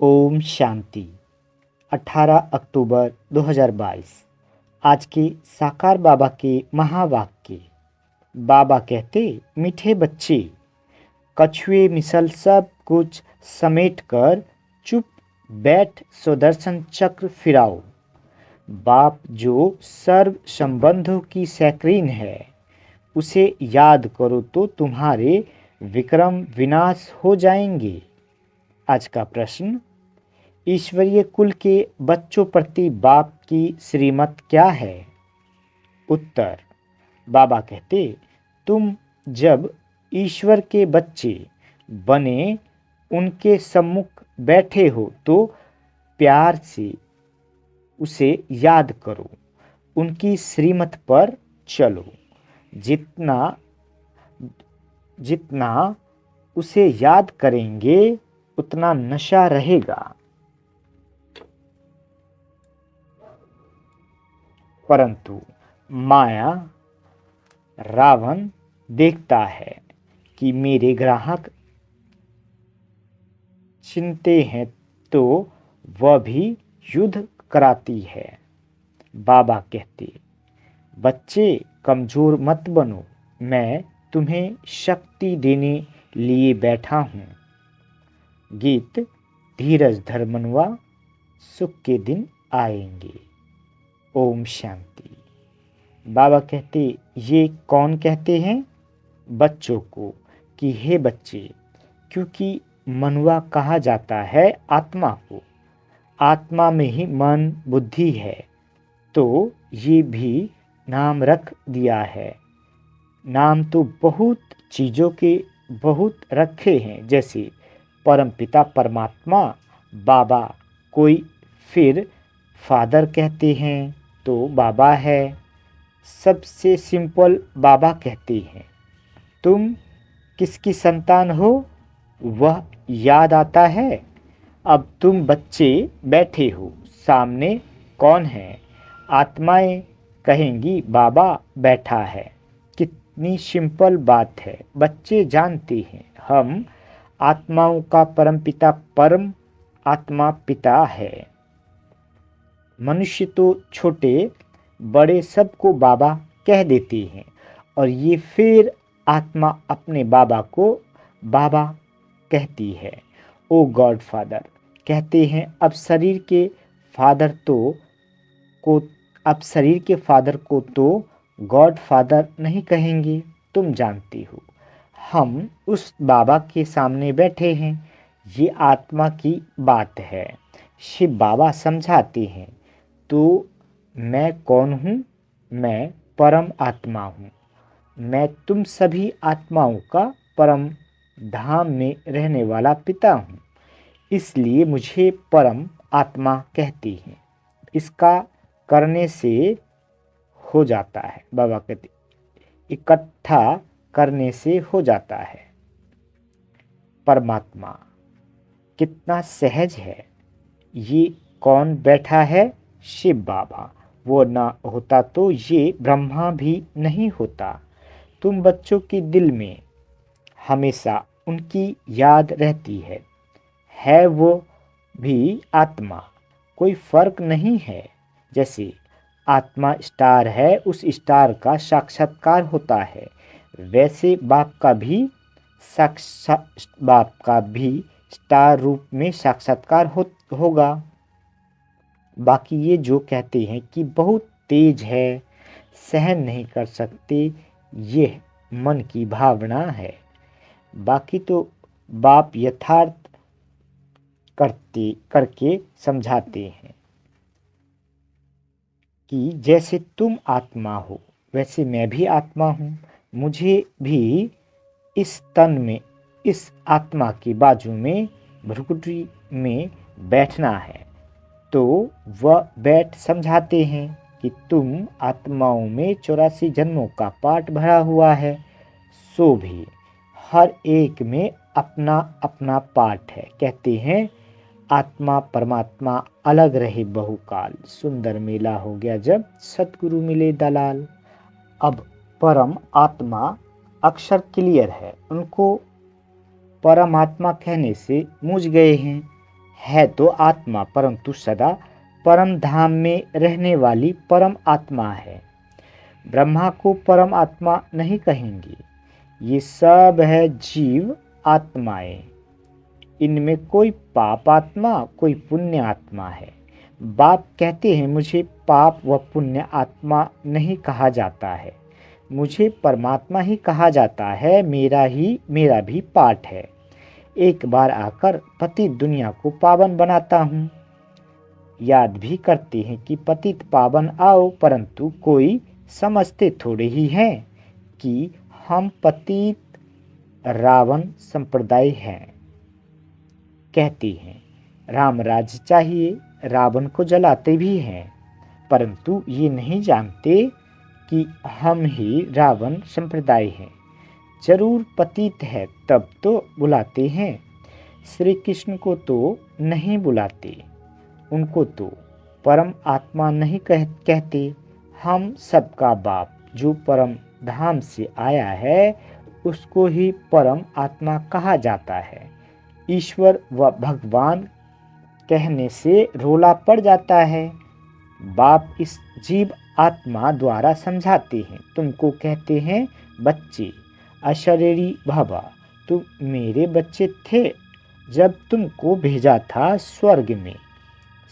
ओम शांति। 18 अक्टूबर 2022। आज के साकार बाबा के महावाक्य। बाबा कहते, मीठे बच्चे, कछुए मिसल सब कुछ समेट कर चुप बैठ सुदर्शन चक्र फिराओ। बाप जो सर्व संबंधों की सैकरीन है, उसे याद करो तो तुम्हारे विक्रम विनाश हो जाएंगे। आज का प्रश्न, ईश्वरीय कुल के बच्चों प्रति बाप की श्रीमत क्या है? उत्तर, बाबा कहते, तुम जब ईश्वर के बच्चे बने उनके सम्मुख बैठे हो तो प्यार से उसे याद करो, उनकी श्रीमत पर चलो। जितना जितना उसे याद करेंगे उतना नशा रहेगा। परंतु माया रावण देखता है कि मेरे ग्राहक चिंते हैं तो वह भी युद्ध कराती है। बाबा कहते, बच्चे कमजोर मत बनो, मैं तुम्हें शक्ति देने लिए बैठा हूँ। गीत, धीरज धर मनवा, सुख के दिन आएंगे। ओम शांति। बाबा कहते, ये कौन कहते हैं? बच्चों को कि हे बच्चे, क्योंकि मनुआ कहा जाता है आत्मा को। आत्मा में ही मन बुद्धि है, तो ये भी नाम रख दिया है। नाम तो बहुत चीज़ों के बहुत रखे हैं, जैसे परमपिता परमात्मा, बाबा। कोई फिर फादर कहते हैं तो बाबा है। सबसे सिंपल बाबा कहते हैं। तुम किसकी संतान हो वह याद आता है। अब तुम बच्चे बैठे हो, सामने कौन है? आत्माएं कहेंगी बाबा बैठा है। कितनी सिंपल बात है। बच्चे जानते हैं हम आत्माओं का परमपिता परम आत्मा पिता है। मनुष्य तो छोटे बड़े सबको बाबा कह देते हैं, और ये फिर आत्मा अपने बाबा को बाबा कहती है। ओ गॉड फादर कहते हैं। अब शरीर के फादर को तो गॉड फादर नहीं कहेंगे। तुम जानती हो हम उस बाबा के सामने बैठे हैं। ये आत्मा की बात है। शिव बाबा समझाते हैं, तो मैं कौन हूँ? मैं परम आत्मा हूँ। मैं तुम सभी आत्माओं का परम धाम में रहने वाला पिता हूँ, इसलिए मुझे परम आत्मा कहती हैं। इसका करने से हो जाता है। बाबा कहते, इकट्ठा करने से हो जाता है। परमात्मा कितना सहज है। ये कौन बैठा है? शिव बाबा। वो ना होता तो ये ब्रह्मा भी नहीं होता। तुम बच्चों के दिल में हमेशा उनकी याद रहती है वो भी आत्मा। कोई फर्क नहीं है। जैसे आत्मा स्टार है, उस स्टार का साक्षात्कार होता है, वैसे बाप का भी स्टार रूप में साक्षात्कार होगा। बाकी ये जो कहते हैं कि बहुत तेज है, सहन नहीं कर सकते, ये मन की भावना है। बाकी तो बाप यथार्थ करके समझाते हैं कि जैसे तुम आत्मा हो वैसे मैं भी आत्मा हूँ। मुझे भी इस तन में, इस आत्मा की बाजू में भ्रुकुटी में बैठना है। तो वह बैठ समझाते हैं कि तुम आत्माओं में 84 जन्मों का पाठ भरा हुआ है, सो भी हर एक में अपना अपना पाठ है। कहते हैं आत्मा परमात्मा अलग रहे बहुकाल, सुंदर मेला हो गया जब सतगुरु मिले दलाल। अब परम आत्मा अक्षर क्लियर है, उनको परमात्मा कहने से मूझ गए हैं। है तो आत्मा, परंतु सदा परम धाम में रहने वाली परम आत्मा है। ब्रह्मा को परम आत्मा नहीं कहेंगे। ये सब है जीव आत्माएं। इनमें कोई पाप आत्मा, कोई पुण्य आत्मा है। बाप कहते हैं, मुझे पाप व पुण्य आत्मा नहीं कहा जाता है, मुझे परमात्मा ही कहा जाता है। मेरा भी पाठ है। एक बार आकर पतित दुनिया को पावन बनाता हूँ। याद भी करते हैं कि पतित पावन आओ, परंतु कोई समझते थोड़े ही हैं कि हम पतित रावण संप्रदाय हैं। कहते हैं राम राज्य चाहिए, रावण को जलाते भी हैं, परंतु ये नहीं जानते कि हम ही रावण संप्रदाय हैं। जरूर पतित है तब तो बुलाते हैं। श्री कृष्ण को तो नहीं बुलाते, उनको तो परम आत्मा नहीं कहते। हम सबका बाप जो परम धाम से आया है, उसको ही परम आत्मा कहा जाता है। ईश्वर व भगवान कहने से रोला पड़ जाता है। बाप इस जीव आत्मा द्वारा समझाते हैं। तुमको कहते हैं बच्चे, अशरीरी भवा, तुम मेरे बच्चे थे जब तुमको भेजा था स्वर्ग में।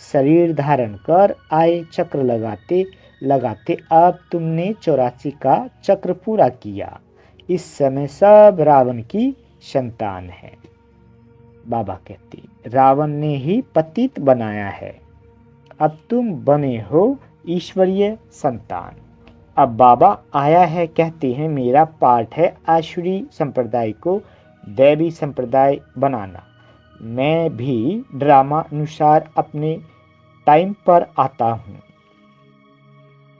शरीर धारण कर आए, चक्र लगाते लगाते अब तुमने 84 का चक्र पूरा किया। इस समय सब रावण की संतान है। बाबा कहते, रावण ने ही पतित बनाया है, अब तुम बने हो ईश्वरीय संतान। अब बाबा आया है, कहते हैं मेरा पाठ है आसुरी संप्रदाय को दैवी संप्रदाय बनाना। मैं भी ड्रामा अनुसार अपने टाइम पर आता हूँ।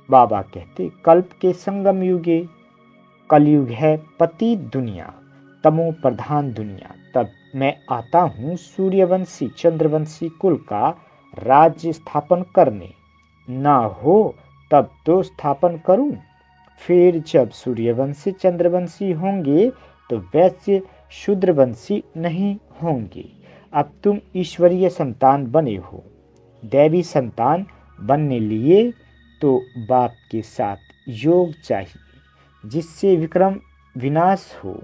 बाबा कहते, कल्प के संगम युगे, कलयुग है पतित दुनिया, तमो प्रधान दुनिया। तब मैं आता हूँ सूर्यवंशी चंद्रवंशी कुल का राज्य स्थापन करने। ना हो तब तो स्थापन करूं। फिर जब सूर्यवंशी चंद्रवंशी होंगे तो वैश्य शूद्रवंशी नहीं होंगे। अब तुम ईश्वरीय संतान बने हो। दैवी संतान बनने लिए तो बाप के साथ योग चाहिए, जिससे विक्रम विनाश हो।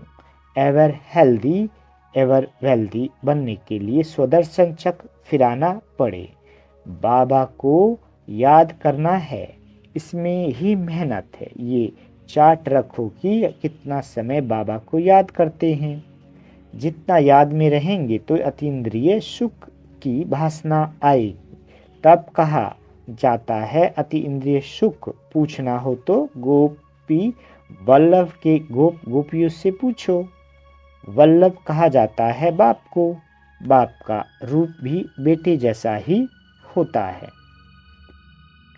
एवर हेल्दी एवर वेल्दी बनने के लिए स्वदर्शन चक्र फिराना पड़े। बाबा को याद करना है, इसमें ही मेहनत है। ये चार्ट रखो कि कितना समय बाबा को याद करते हैं। जितना याद में रहेंगे तो अतीन्द्रिय सुख की भासना आएगी। तब कहा जाता है अति इंद्रिय सुख पूछना हो तो गोपी वल्लभ के गोपियों से पूछो। वल्लभ कहा जाता है बाप को। बाप का रूप भी बेटे जैसा ही होता है।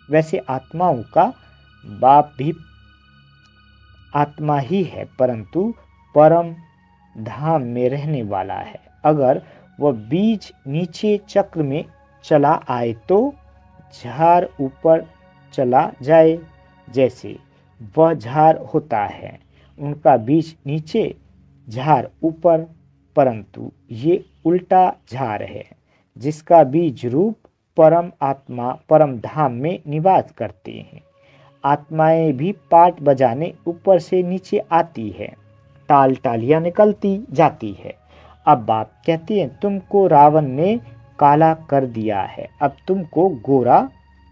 वैसे आत्माओं का बाप भी आत्मा ही है, परंतु परम धाम में रहने वाला है। अगर वह बीज नीचे चक्र में चला आए तो झाड़ ऊपर चला जाए। जैसे वह झाड़ होता है, उनका बीज नीचे झाड़ ऊपर, परंतु ये उल्टा झाड़ है, जिसका बीज रूप परम आत्मा परम धाम में निवास करते हैं। आत्माएं भी पाट बजाने ऊपर से नीचे आती है, टाल टालियां निकलती जाती है। अब बाप कहती है तुमको रावण ने काला कर दिया है, अब तुमको गोरा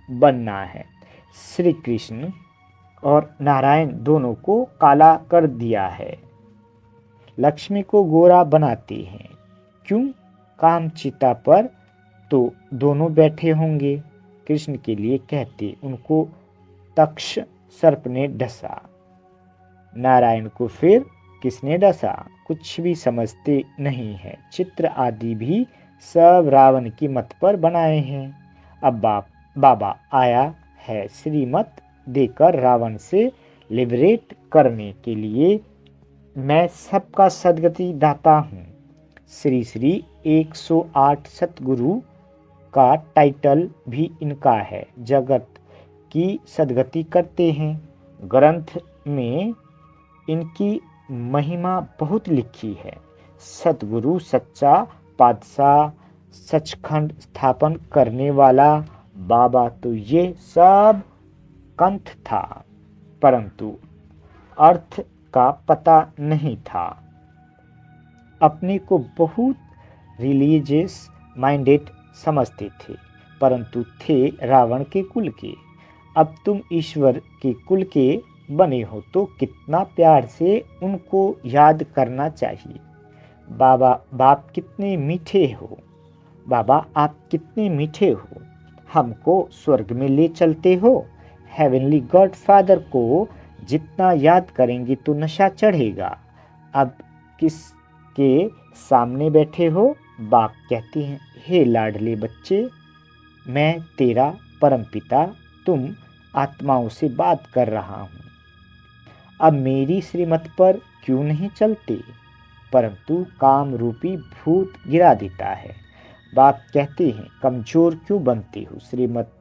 बनना है। श्री कृष्ण और नारायण दोनों को काला कर दिया है। लक्ष्मी को गोरा बनाते हैं। क्यों? कामचिता पर तो दोनों बैठे होंगे। कृष्ण के लिए कहते उनको तक्ष सर्प ने डसा, नारायण को फिर किसने डसा? कुछ भी समझते नहीं है। चित्र आदि भी सब रावण की मत पर बनाए हैं। अब बाबा आया है श्रीमत देकर रावण से लिबरेट करने के लिए। मैं सबका सदगति दाता हूँ। श्री श्री 108 सतगुरु का टाइटल भी इनका है। जगत की सदगति करते हैं। ग्रंथ में इनकी महिमा बहुत लिखी है। सतगुरु सच्चा पातशाह सचखंड स्थापन करने वाला बाबा तो ये सब कंठ था, परंतु अर्थ का पता नहीं था। अपने को बहुत रिलीजियस माइंडेड समझते थे, परंतु थे रावण के कुल के। अब तुम ईश्वर के कुल के बने हो तो कितना प्यार से उनको याद करना चाहिए। बाबा, बाप कितने मीठे हो, बाबा आप कितने मीठे हो, हमको स्वर्ग में ले चलते हो। हेवनली गॉड फादर को जितना याद करेंगे तो नशा चढ़ेगा। अब किसके सामने बैठे हो? बाप कहते हैं, हे लाडले बच्चे, मैं तेरा परमपिता, तुम आत्माओं से बात कर रहा हूँ। अब मेरी श्रीमत पर क्यों नहीं चलते? परंतु काम रूपी भूत गिरा देता है। बाप कहते हैं, कमजोर क्यों बनते हो? श्रीमत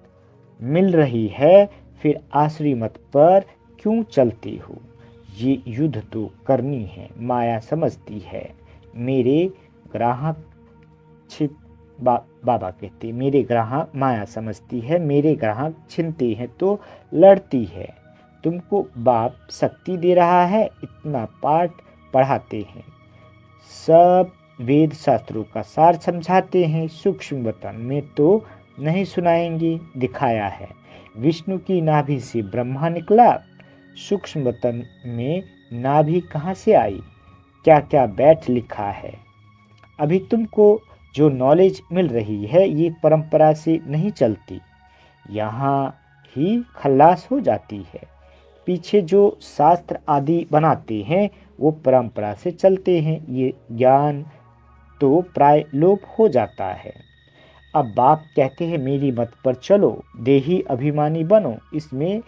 मिल रही है, फिर आश्रीमत पर क्यों चलते हो? ये युद्ध तो करनी है, माया समझती है। मेरे ग्राहक बाबा कहते, मेरे ग्राहक माया समझती है, मेरे ग्राहक छिनते हैं तो लड़ती है। तुमको बाप शक्ति दे रहा है, इतना पाठ पढ़ाते हैं, सब वेद शास्त्रों का सार समझाते हैं, सूक्ष्म वतन में तो नहीं सुनाएंगे। दिखाया है विष्णु की नाभि से ब्रह्मा निकला, सूक्ष्म वतन में नाभि कहाँ से आई? क्या क्या बैठ लिखा है। अभी तुमको जो नॉलेज मिल रही है ये परंपरा से नहीं चलती, यहाँ ही खल्लास हो जाती है। पीछे जो शास्त्र आदि बनाते हैं वो परंपरा से चलते हैं, ये ज्ञान तो प्राय लोप हो जाता है। अब बाप कहते हैं, मेरी मत पर चलो, देही अभिमानी बनो, इसमें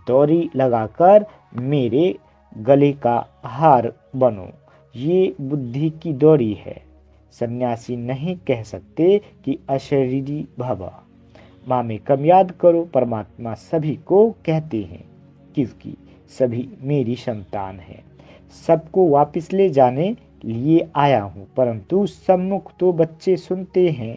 डोरी लगाकर मेरे गले का हार बनो। ये बुद्धि की डोरी है। सन्यासी नहीं कह सकते कि अशरीरी भव। माँ में कम याद करो। परमात्मा सभी को कहते हैं, क्योंकि सभी मेरी संतान हैं। सबको वापस ले जाने लिए आया हूँ, परंतु सम्मुख तो बच्चे सुनते हैं,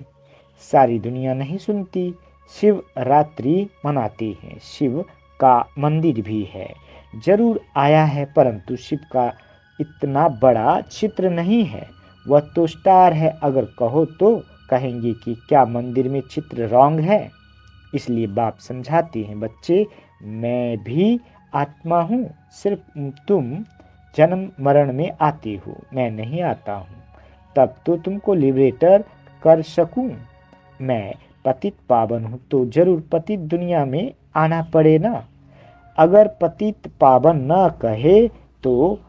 सारी दुनिया नहीं सुनती। शिव रात्रि मनाते हैं, शिव का मंदिर भी है, जरूर आया है, परंतु शिव का इतना बड़ा चित्र नहीं है, वह तो स्टार है। अगर कहो तो कहेंगे कि क्या मंदिर में चित्र रॉन्ग है? इसलिए बाप समझाते हैं, बच्चे मैं भी आत्मा हूँ, सिर्फ तुम जन्म मरण में आते हो, मैं नहीं आता हूँ। तब तो तुमको लिबरेटर कर सकूं। मैं पतित पावन हूँ तो जरूर पतित दुनिया में आना पड़े ना। अगर पतित पावन न कहे तो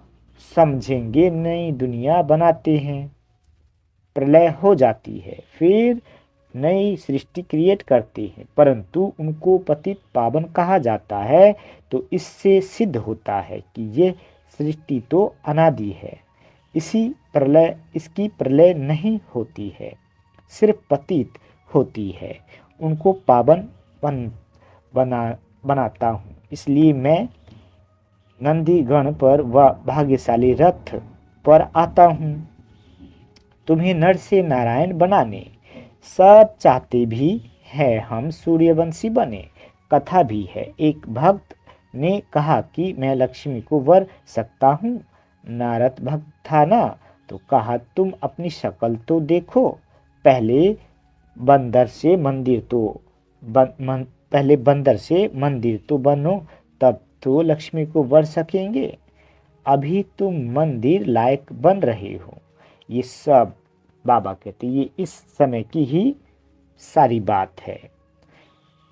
समझेंगे नई दुनिया बनाते हैं, प्रलय हो जाती है, फिर नई सृष्टि क्रिएट करते हैं, परंतु उनको पतित पावन कहा जाता है। तो इससे सिद्ध होता है कि ये सृष्टि तो अनादि है, इसकी प्रलय नहीं होती है, सिर्फ पतित होती है। उनको पावन बनाता हूँ। इसलिए मैं नंदीगण पर व भाग्यशाली रथ पर आता हूँ, तुम्हें नर से नारायण बनाने। सब चाहते भी है हम सूर्यवंशी बने। कथा भी है, एक भक्त ने कहा कि मैं लक्ष्मी को वर सकता हूँ। नारद भक्त था ना, तो कहा तुम अपनी शक्ल तो देखो, पहले बंदर से मंदिर तो बनो, तब तो लक्ष्मी को वर सकेंगे। अभी तुम मंदिर लायक बन रहे हो। ये सब बाबा कहते, ये इस समय की ही सारी बात है।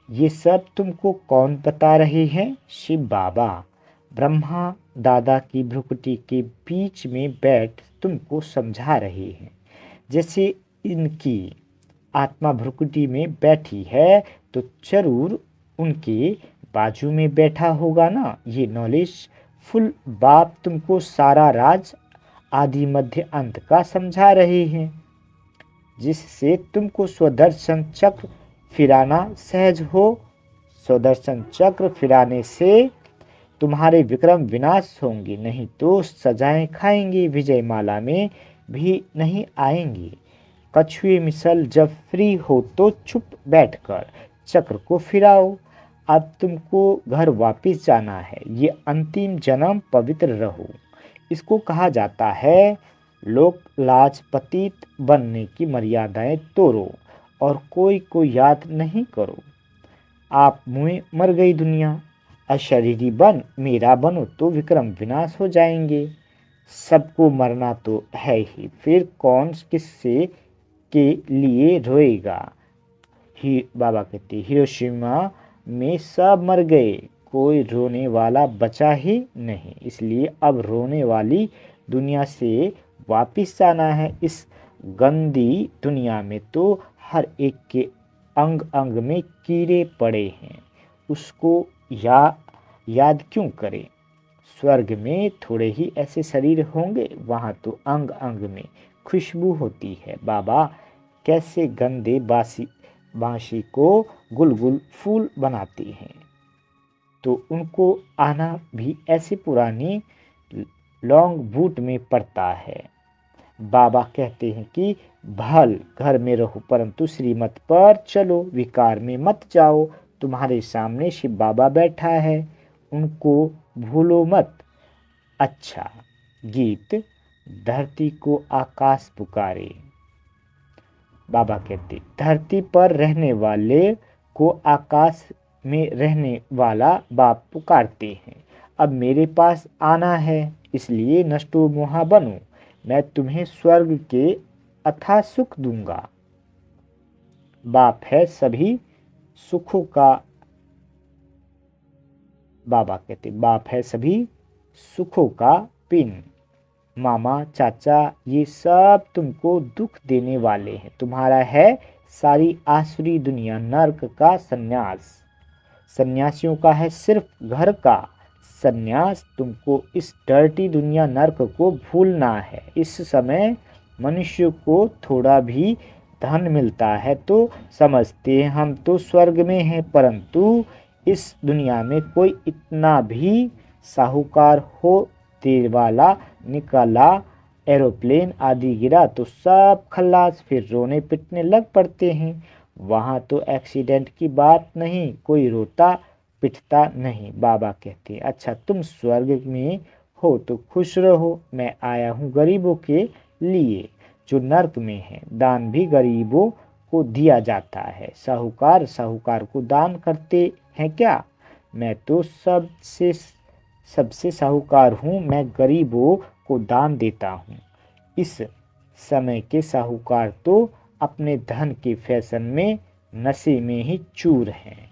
ये सब तुमको कौन बता रहे हैं? शिव बाबा ब्रह्मा दादा की भ्रुकुटी के बीच में बैठ तुमको समझा रहे हैं। जैसे इनकी आत्मा भ्रुकुटी में बैठी है तो जरूर उनके बाजू में बैठा होगा ना। ये नॉलेज फुल बाप तुमको सारा राज आदि मध्य अंत का समझा रहे हैं, जिससे तुमको स्वदर्शन चक्र फिराना सहज हो। स्वदर्शन चक्र फिराने से तुम्हारे विक्रम विनाश होंगे, नहीं तो सजाएं खाएंगे, विजय माला में भी नहीं आएंगे। कछुए मिसल जब फ्री हो तो चुप बैठकर चक्र को फिराओ। अब तुमको घर वापस जाना है, ये अंतिम जन्म पवित्र रहो। इसको कहा जाता है लोक लाज पतित बनने की मर्यादाएं तोड़ो और कोई को याद नहीं करो। आप मुँह मर गई दुनिया, अशरीरी बन मेरा बनो तो विक्रम विनाश हो जाएंगे। सबको मरना तो है ही, फिर कौन किससे के लिए रोएगा। ही बाबा कहते हिरोशिमा में सब मर गए, कोई रोने वाला बचा ही नहीं। इसलिए अब रोने वाली दुनिया से वापिस जाना है। इस गंदी दुनिया में तो हर एक के अंग अंग में कीड़े पड़े हैं, उसको याद क्यों करें। स्वर्ग में थोड़े ही ऐसे शरीर होंगे, वहाँ तो अंग अंग में खुशबू होती है। बाबा कैसे गंदे बांसी को गुलगुल फूल बनाते हैं, तो उनको आना भी ऐसे पुरानी लॉन्ग बूट में पड़ता है। बाबा कहते हैं कि भल घर में रहो परंतु श्रीमत पर चलो, विकार में मत जाओ। तुम्हारे सामने शिव बाबा बैठा है, उनको भूलो मत। अच्छा गीत, धरती को आकाश पुकारे। बाबा कहते धरती पर रहने वाले को आकाश में रहने वाला बाप पुकारते हैं। अब मेरे पास आना है, इसलिए नष्टो मोहा बनो, मैं तुम्हें स्वर्ग के अथाह सुख दूंगा। बाप है सभी सुखों का, बाबा कहते बाप है सभी सुखों का पिन। मामा चाचा ये सब तुमको दुख देने वाले हैं। तुम्हारा है सारी आसुरी दुनिया नर्क का सन्यास। सन्यासियों का है सिर्फ घर का सन्यास। तुमको इस डर्टी दुनिया नर्क को भूलना है। इस समय मनुष्य को थोड़ा भी धन मिलता है तो समझते हैं हम तो स्वर्ग में हैं, परंतु इस दुनिया में कोई इतना भी साहूकार हो तेल वाला निकाला एरोप्लेन आदि गिरा तो सब खल्लास, फिर रोने पिटने लग पड़ते हैं। वहाँ तो एक्सीडेंट की बात नहीं, कोई रोता पिटता नहीं। बाबा कहते हैं अच्छा तुम स्वर्ग में हो तो खुश रहो, मैं आया हूँ गरीबों के लिए जो नर्क में है। दान भी गरीबों को दिया जाता है। साहूकार को दान करते हैं क्या? मैं तो सबसे साहूकार हूँ, मैं गरीबों को दान देता हूँ। इस समय के साहूकार तो अपने धन के फैशन में नशे में ही चूर हैं।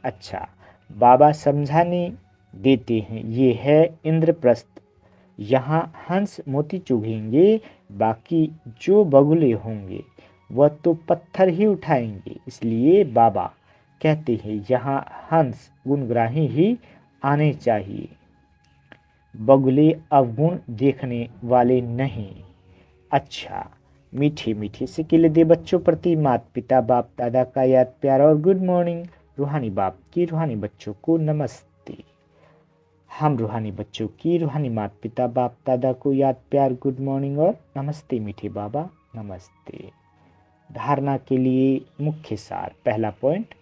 अच्छा बाबा समझाने देते हैं, ये है इंद्रप्रस्थ, यहाँ हंस मोती चुगेंगे, बाकी जो बगुले होंगे वह तो पत्थर ही उठाएंगे। इसलिए बाबा कहते हैं यहाँ हंस गुणग्राही ही आने चाहिए, बगुले अवगुण देखने वाले नहीं। अच्छा मीठे मीठे से केले दे बच्चों प्रति माता पिता बाप दादा का याद प्यार और गुड मॉर्निंग। रूहानी बाप की रूहानी बच्चों को नमस्ते। हम रूहानी बच्चों की रूहानी माता पिता बाप दादा को याद प्यार गुड मॉर्निंग और नमस्ते मीठे बाबा नमस्ते। धारणा के लिए मुख्य सार, पहला पॉइंट,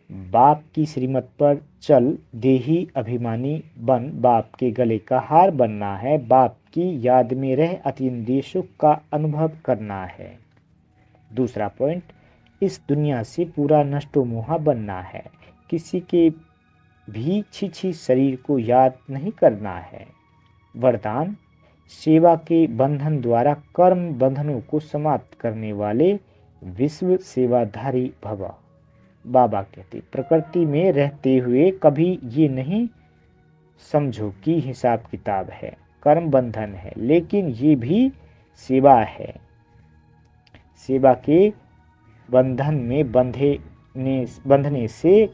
बाप की श्रीमत पर चल, देही अभिमानी बन, बाप के गले का हार बनना है। बाप की याद में रह अतीन्द्रिय सुख का अनुभव करना है। दूसरा पॉइंट, इस दुनिया से पूरा नष्टो मोहा बनना है। किसी के भी छी शरीर को याद नहीं करना है। वरदान, सेवा के बंधन द्वारा कर्म बंधनों को समाप्त करने वाले विश्व सेवाधारी भव। बाबा कहते प्रकृति में रहते हुए कभी ये नहीं समझो कि हिसाब किताब है, कर्म बंधन है, लेकिन ये भी सेवा है। सेवा के बंधन में बंधने से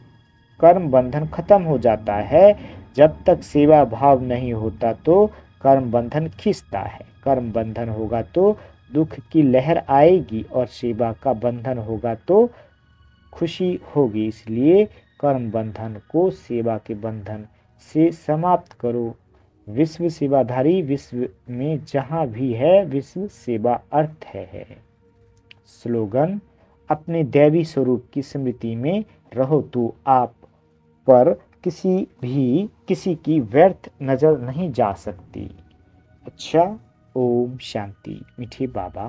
कर्म बंधन खत्म हो जाता है। जब तक सेवा भाव नहीं होता तो कर्म बंधन खींचता है। कर्म बंधन होगा तो दुख की लहर आएगी और सेवा का बंधन होगा तो खुशी होगी। इसलिए कर्म बंधन को सेवा के बंधन से समाप्त करो। विश्व सेवाधारी विश्व में जहाँ भी है विश्व सेवा अर्थ है। स्लोगन, अपने दैवी स्वरूप की स्मृति में रहो तो आप पर किसी की व्यर्थ नजर नहीं जा सकती। अच्छा, ओम शांति। मीठे बाबा।